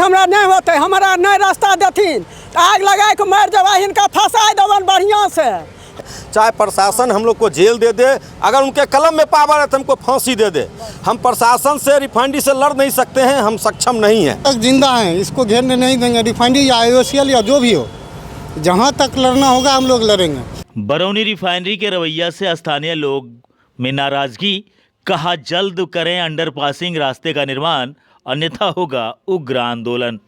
हमरा नहीं होते, हमारा नहीं रास्ता देथिन, आग लगा के मार देवा, इनका फंसा देवन बढ़िया से। चाहे प्रशासन हम लोग को जेल दे दे, अगर उनके कलम में पावर है तो हमको फांसी दे दे। हम प्रशासन से रिफाइनरी से लड़ नहीं सकते हैं, हम सक्षम नहीं हैं। तक जिंदा हैं, इसको घेरने नहीं देंगे। रिफाइनरी या IOCL या जो भी हो, जहां तक लड़ना होगा हम लोग लड़ेंगे। बरौनी रिफाइनरी के रवैया से स्थानीय लोग में नाराजगी, कहा जल्द करें अंडरपासिंग रास्ते का निर्माण, अन्यथा होगा उग्र आंदोलन।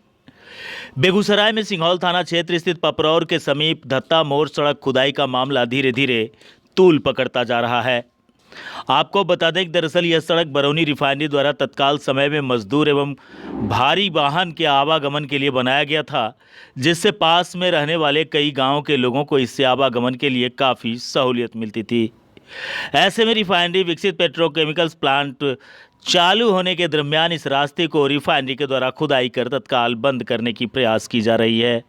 बेगूसराय में सिंघौल थाना क्षेत्र स्थित पपरौर के समीप धत्ता मोड़ सड़क खुदाई का मामला धीरे धीरे तूल पकड़ता जा रहा है। आपको बता दें कि दरअसल यह सड़क बरौनी रिफाइनरी द्वारा तत्काल समय में मजदूर एवं भारी वाहन के आवागमन के लिए बनाया गया था, जिससे पास में रहने वाले कई गांवों के लोगों को इससे आवागमन के लिए काफ़ी सहूलियत मिलती थी। ऐसे में रिफाइनरी विकसित पेट्रोकेमिकल्स प्लांट चालू होने के दरमियान इस रास्ते को रिफाइनरी के द्वारा खुदाई कर तत्काल बंद करने की प्रयास की जा रही है,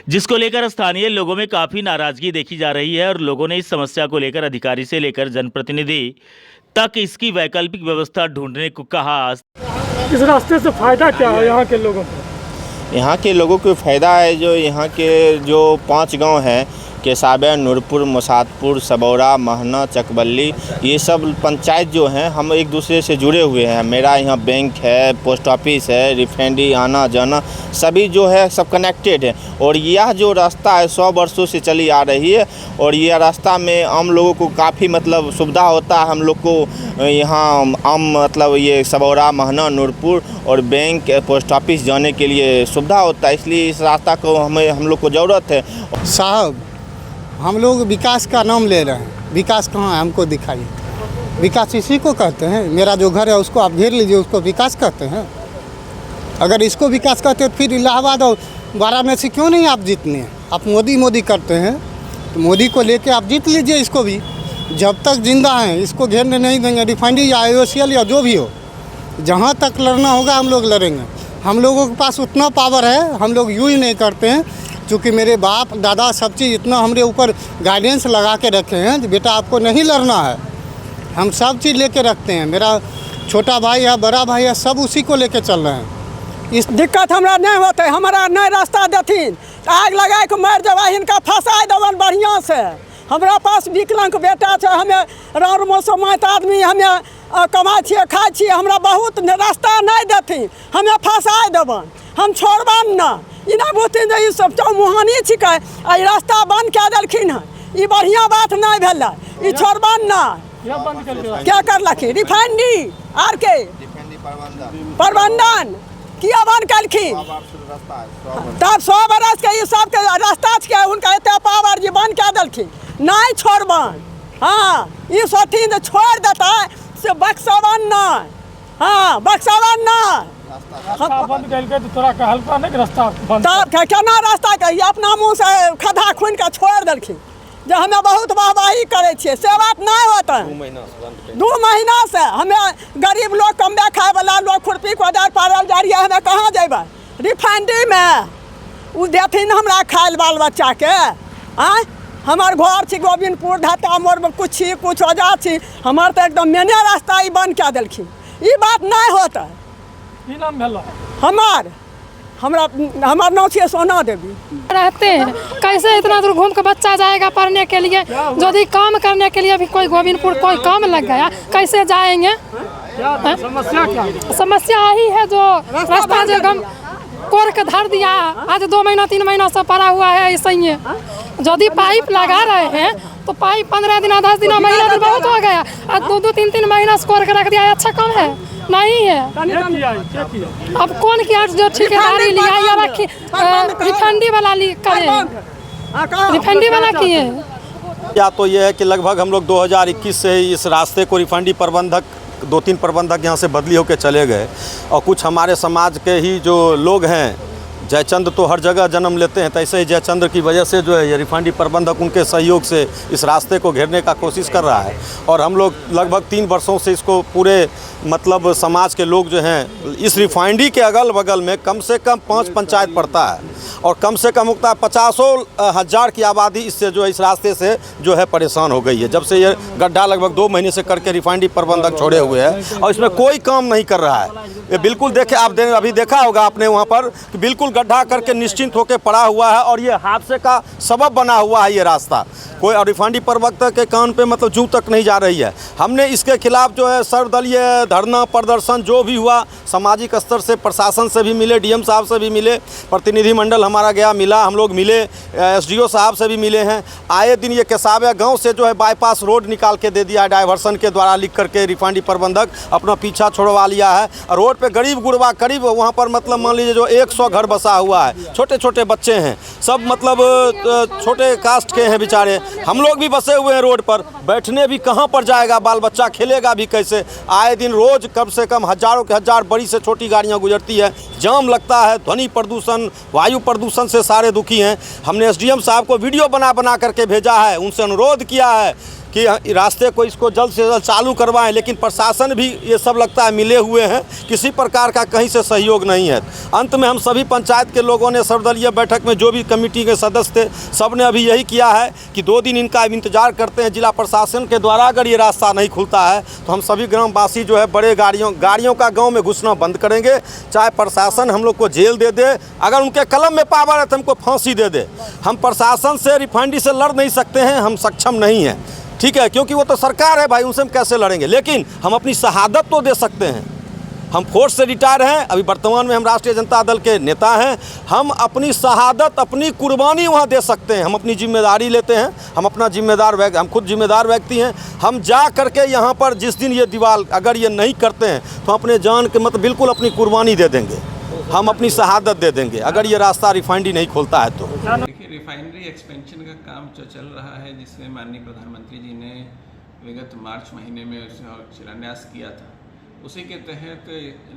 जिसको लेकर स्थानीय लोगों में काफ़ी नाराजगी देखी जा रही है और लोगों ने इस समस्या को लेकर अधिकारी से लेकर जनप्रतिनिधि तक इसकी वैकल्पिक व्यवस्था ढूंढने को कहा। इस रास्ते से फायदा क्या है यहाँ के लोगों को? यहाँ के लोगों को फ़ायदा है, जो यहाँ के जो 5 गांव हैं, केसाबे, नूरपुर, मुसादपुर, सबौरा, महना, चकबल्ली, ये सब पंचायत जो हैं हम एक दूसरे से जुड़े हुए हैं। मेरा यहाँ बैंक है, पोस्ट ऑफिस है, रिफाइनरी आना जाना सभी जो है सब कनेक्टेड है। और यह जो रास्ता है 100 वर्षों से चली आ रही है और यह रास्ता में आम लोगों को काफ़ी मतलब सुविधा होता है। हम लोग को यहाँ आम मतलब ये सबौरा, महना, नूरपुर और बैंक, पोस्ट ऑफिस जाने के लिए सुविधा होता है, इसलिए इस रास्ता को हम लोग को ज़रूरत है। साहब, हम लोग विकास का नाम ले रहे हैं, विकास कहाँ है हमको दिखाइए। विकास इसी को कहते हैं। मेरा जो घर है उसको आप घेर लीजिए, उसको विकास कहते हैं। अगर इसको विकास कहते हैं फिर इलाहाबाद और वाराणसी क्यों नहीं आप जीतने? आप मोदी करते हैं तो मोदी को लेके आप जीत लीजिए इसको भी। जब तक जिंदा हैं इसको घेरने नहीं देंगे। रिफाइनरी या IOCL या जो भी हो, जहाँ तक लड़ना होगा हम लोग लड़ेंगे। हम लोगों के पास उतना पावर है, हम लोग यूज नहीं करते हैं, क्योंकि मेरे बाप दादा सब चीज़ इतना हमारे ऊपर गाइडेंस लगा के रखे हैं, बेटा आपको नहीं लड़ना है, हम सब चीज़ लेके रखते हैं। मेरा छोटा भाई है, बड़ा भाई है, सब उसी को लेके चल रहे हैं। इस दिक्कत हमरा नहीं होते, हमारा नहीं रास्ता देथिन, आग लगा के मार देवा, इनका फंसा देवन बढ़िया से। हमरा पास विकलांग बेटा है, हमें राउर मौसम आदमी, हमें कमाई छिए खाई छिए, हमरा बहुत रास्ता नहीं देथिन, हमें फंसा देवन, हम छोड़बन ना। इना बुझथिन जे ई सब चौमुहानी छिकै, आ रास्ता बंद कए देलखिन हँ, ई बढ़िया बात नहीं भेलै, ई छोड़बन ना। क्या करलखिन? रिफाइनरी आर के प्रबंधन किया बंद कलखिन? तब 100 बरस के ई सबके रास्ता छिकै, हुनका एते पावर जी बंद कए देलखिन, नहीं छोड़बन। हाँ, ई सोचथिन जे छोड़ देता से बक्सबन नहीं। हाँ, बक्सबन नहीं। बंद करके तो तोरा कहलका नहीं रास्ता बंद, तब केना रास्ता कही अपना मुँह से खद्धा खुनि के छोड़ देलखिन, जे हमें बहुत वाहवाही करे छियै, से बात नहीं होता। 2 महीना से हमें गरीब लोग कमबे खाए वाला लोग खुरपी कोदार पारल जा रही है, हमें कहाँ जेबै? रिफाइनरी में उ देथिन हमरा खायल बाल बच्चा के। आँय, हमार घर छी गोविंदपुर, धत्ता मोड़ में कुछ छी, कुछ औजार छी, हमार तो एकदम मेने रास्ता ही बंद कए देलखिन, ई बात नहीं होता। की नाम भेलो? हमार नाम छियै सोना देवी। रहते हैं कैसे इतना दूर घूम के बच्चा जाएगा पढ़ने के लिए? यदि काम करने के लिए भी कोई गोविंदपुर कोई काम लग गया, कैसे जाएंगे? समस्या क्या? समस्या यही है जो रास्ता जो गम कोर के धर दिया, आज 2 महीना 3 महीना से पड़ा हुआ है ऐसे ही। यदि पाइप लगा रहे हैं तो पाइप 15 दिन 10 दिन महीना तो बहुत हो गया, आज 2-2 3-3 महीना से कोर के रख दिया, अच्छा कम है? नहीं है। अब कौन किया जो ठेकेदारी लिया या रखी रिफाइनरी वाला करे, रिफाइनरी वाला किए? या तो ये है कि लगभग हम लोग 2021 से इस रास्ते को रिफाइनरी प्रबंधक 2-3 प्रबंधक यहाँ से बदली होकर चले गए, और कुछ हमारे समाज के ही जो लोग हैं, जयचंद तो हर जगह जन्म लेते हैं, तो ऐसे ही जयचंद्र की वजह से जो है ये रिफाइनरी प्रबंधक उनके सहयोग से इस रास्ते को घेरने का कोशिश कर रहा है। और हम लोग लगभग 3 वर्षों से इसको पूरे मतलब समाज के लोग जो हैं, इस रिफाइनरी के अगल बगल में कम से कम 5 पंचायत पड़ता है, और कम से कम होता है 50,000 की आबादी इससे जो है इस रास्ते से जो है परेशान हो गई है। जब से ये गड्ढा लगभग 2 महीने से करके रिफाइनरी प्रबंधक छोड़े हुए हैं और इसमें कोई काम नहीं कर रहा है। ये बिल्कुल देखे आप अभी देखा होगा आपने वहाँ पर कि बिल्कुल गड्ढा करके निश्चिंत होकर पड़ा हुआ है और ये हादसे का सबब बना हुआ है ये रास्ता। कोई रिफाइनरी प्रबंधक के कान पे मतलब जू तक नहीं जा रही है। हमने इसके खिलाफ जो है सर्वदलीय धरना प्रदर्शन जो भी हुआ, सामाजिक स्तर से प्रशासन से भी मिले, डीएम साहब से भी मिले, प्रतिनिधिमंडल हमारा गया मिला, हम लोग मिले, एसडीओ साहब से भी मिले हैं। आए दिन ये केसाबिया गांव से जो है बाईपास रोड निकाल के दे दिया है, डाइवर्सन के द्वारा लिख करके रिफाइनरी प्रबंधक अपना पीछा छोड़वा लिया है। रोड पे गरीब गुरबा करीब वहाँ पर मतलब मान लीजिए जो 100 घर बसा हुआ है, छोटे छोटे बच्चे हैं, सब मतलब छोटे कास्ट के हैं बेचारे। हम लोग भी बसे हुए हैं रोड पर, बैठने भी कहाँ पर जाएगा, बाल बच्चा खेलेगा भी कैसे। आए दिन रोज कम से कम हजारों के हजार बड़ी से छोटी गाड़ियाँ गुजरती है, जाम लगता है, ध्वनि प्रदूषण, वायु प्रदूषण से सारे दुखी हैं। हमने एसडीएम साहब को वीडियो बना करके भेजा है, उनसे अनुरोध किया है कि रास्ते को इसको जल्द से जल्द चालू करवाएं, लेकिन प्रशासन भी ये सब लगता है मिले हुए हैं, किसी प्रकार का कहीं से सहयोग नहीं है। अंत में हम सभी पंचायत के लोगों ने सर्वदलीय बैठक में जो भी कमेटी के सदस्य थे सब ने अभी यही किया है कि 2 दिन इनका इंतजार करते हैं। जिला प्रशासन के द्वारा अगर ये रास्ता नहीं खुलता है तो हम सभी ग्रामवासी जो है बड़े गाड़ियों का गाँव में घुसना बंद करेंगे, चाहे प्रशासन हम लोग को जेल दे दे, अगर उनके कलम में पावर है तो हमको फांसी दे दे। हम प्रशासन से रिफाइनरी से लड़ नहीं सकते हैं, हम सक्षम नहीं हैं, ठीक है, क्योंकि वो तो सरकार है भाई, उनसे हम कैसे लड़ेंगे। लेकिन हम अपनी शहादत तो दे सकते हैं। हम फोर्स से रिटायर हैं, अभी वर्तमान में हम राष्ट्रीय जनता दल के नेता हैं। हम अपनी शहादत, अपनी कुर्बानी वहाँ दे सकते हैं। हम अपनी जिम्मेदारी लेते हैं, हम अपना हम खुद जिम्मेदार व्यक्ति हैं। हम जा करके यहाँ पर जिस दिन ये दीवार अगर ये नहीं करते हैं तो अपने जान के मतलब बिल्कुल अपनी कुर्बानी दे देंगे, हम अपनी शहादत दे देंगे अगर ये रास्ता रिफाइनरी नहीं खोलता है तो। देखिए, रिफाइनरी एक्सपेंशन का काम जो चल रहा है, जिसमें माननीय प्रधानमंत्री जी ने विगत मार्च महीने में शिलान्यास किया था, उसी के तहत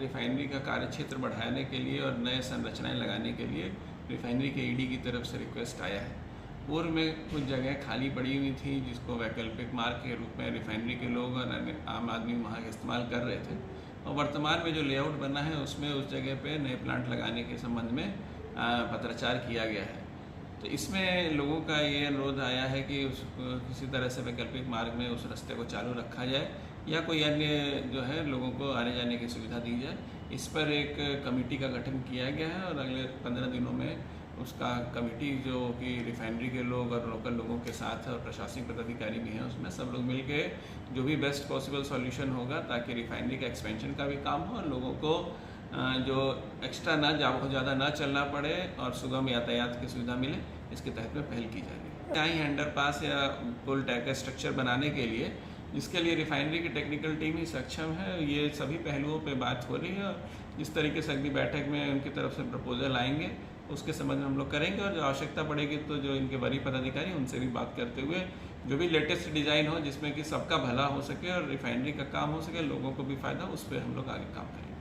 रिफाइनरी का कार्य क्षेत्र बढ़ाने के लिए और नए संरचनाएं लगाने के लिए रिफाइनरी के ईडी की तरफ से रिक्वेस्ट आया है। पूर्व में कुछ जगह खाली पड़ी हुई थी जिसको वैकल्पिक मार्ग के रूप में रिफाइनरी के लोग और आम आदमी वहाँ इस्तेमाल कर रहे थे, और वर्तमान में जो लेआउट बना है उसमें उस जगह पे नए प्लांट लगाने के संबंध में पत्राचार किया गया है। तो इसमें लोगों का ये अनुरोध आया है कि किसी तरह से वैकल्पिक मार्ग में उस रास्ते को चालू रखा जाए या कोई अन्य जो है लोगों को आने जाने की सुविधा दी जाए। इस पर एक कमेटी का गठन किया गया है और अगले 15 दिनों में उसका कमेटी जो कि रिफाइनरी के लोग और लोकल लोगों के साथ और प्रशासनिक पदाधिकारी भी हैं, उसमें सब लोग मिलके जो भी बेस्ट पॉसिबल सॉल्यूशन होगा ताकि रिफाइनरी का एक्सपेंशन का भी काम हो और लोगों को जो एक्स्ट्रा बहुत ज़्यादा ना चलना पड़े और सुगम यातायात की सुविधा मिले, इसके तहत में पहल की जा रही है। यहाँ अंडरपास या पुल टैग का स्ट्रक्चर बनाने के लिए, जिसके लिए रिफाइनरी की टेक्निकल टीम ही सक्षम है, ये सभी पहलुओं पे बात हो रही है और जिस तरीके से अगली बैठक में उनकी तरफ से प्रपोजल आएंगे उसके संबंध में हम लोग करेंगे और जो आवश्यकता पड़ेगी तो जो इनके वरीय पदाधिकारी उनसे भी बात करते हुए जो भी लेटेस्ट डिज़ाइन हो जिसमें कि सबका भला हो सके और रिफाइनरी का काम हो सके, लोगों को भी फ़ायदा, उस पर हम लोग आगे काम करेंगे।